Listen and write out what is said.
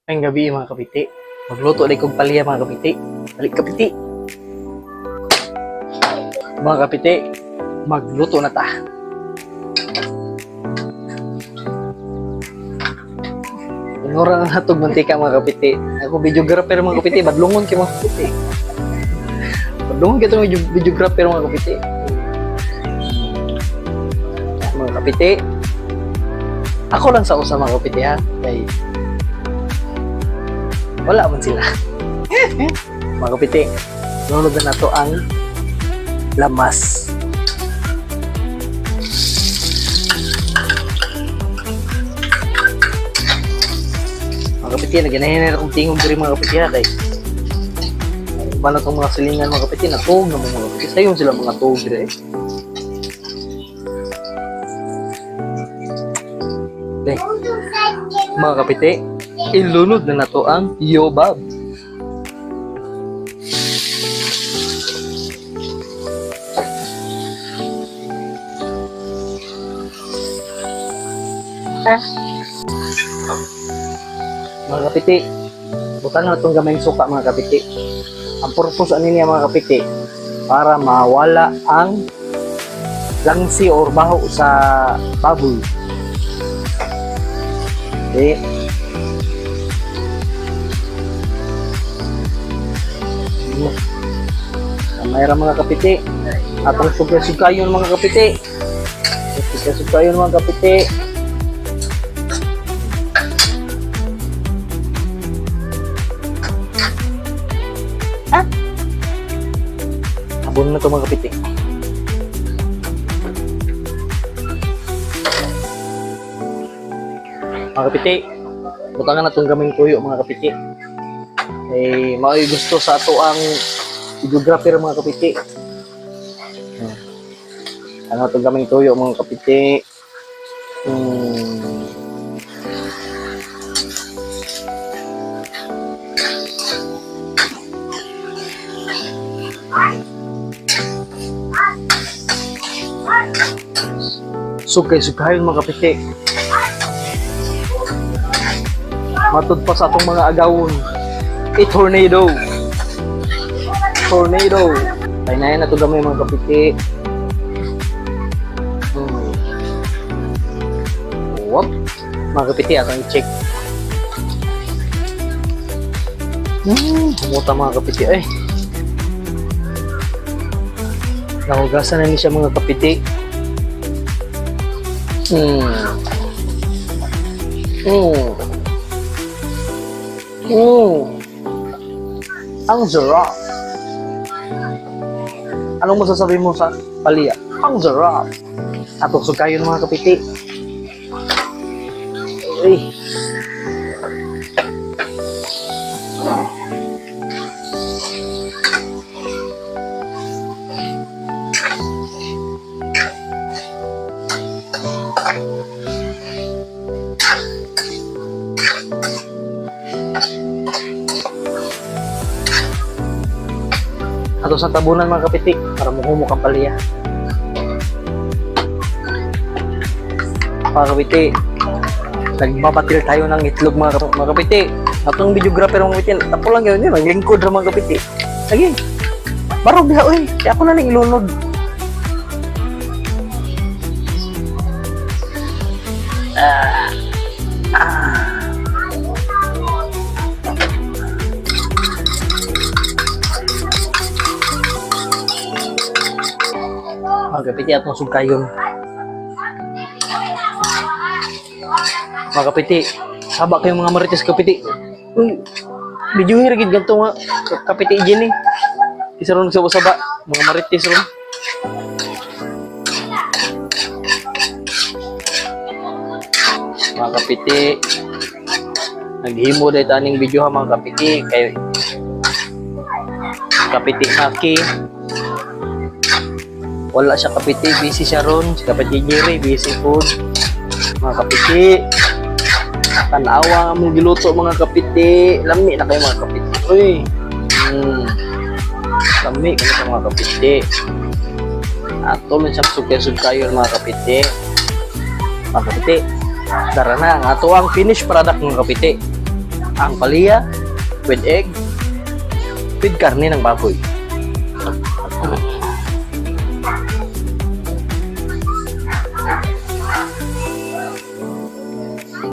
Ngayong gabi mga kapiti. Magluto ulit kong palya mga kapiti. Balik kapiti. Mga kapiti, magluto na ta. Inura na natog mantika mga kapiti. Ako videographer mga kapiti. Badlungon kayo mga kapiti. Badlungon kayo itong videographer mga kapiti. Mga kapiti. Ako lang sa usa mga kapiti ha. Kay wala man sila. Mga kapiti, nunod na nato ang lamas. Mga kapiti, naganahin na akong tingog diri mga kapiti ha. Kay ba na itong mga silingan mga kapiti, natog naman mga kapiti. Sayon sila mga tog diri eh. Okay. Mga kapiti, ilunod na nato ang yobab. Mga kapiti, butang na itong gamayng suka mga kapiti. Ang purpose ano niya mga kapiti, para mawala ang langsi or baho sa baboy. Okay. Mayroon mga kapiti. Atong sugay-sugayon mga kapiti. Sugay-sugayon mga kapiti. Abon na ito mga kapiti. Mga kapiti, butangan na itong gaming tuyo mga kapiti. Eh, mao'y gusto sa ato ang videographer mga kapiti. Ano itong gaming tuyo mga kapiti. Sugay-sugayon mga kapiti. Matud pa sa atong mga agawon. Tornado. Tornado. Painayan na ito gamay mga kapiti. Wop. Mga kapiti, atong i-check. Humuta mga kapiti. Ay. Nahugasan na niya siya mga kapiti. Ang sarap. Anong masasabi mo sa palya? Ang sarap. Atong sugayon mga kapiti. Ay. Ato sa tabunan mga kapiti para muhumok ang palya. Mga kapiti, nagbabatil tayo ng itlog mga kapiti. Atong videographer mga kapiti, tapo lang yun yun, maglingkod ra mga kapiti. Sige, barog diha oy, kaya ako na lang ilunod. Mga kapiti, atong sugkayon. Mga kapiti, saba kayong mga marites kapiti. Uy, medyo hiragid ganito nga kapiti dyan eh. Isa rin nagsaba-saba, mga marites rin. Mga kapiti, naghimo dahil taning video ha mga kapiti. Kay kapiti Maki. Wala siya kapiti, busy siya ron. Si kapiti Jerry, busy food. Mga kapiti, tanawa mong giluto mga kapiti. Lami na kayo mga kapiti. Uy, lami kayo sa mga kapiti. Ato man siyang sugay-sugayon mga kapiti. Mga kapiti, tara na, ang ato ang finished product mga kapiti. ang palaya with egg with karne ng baboy.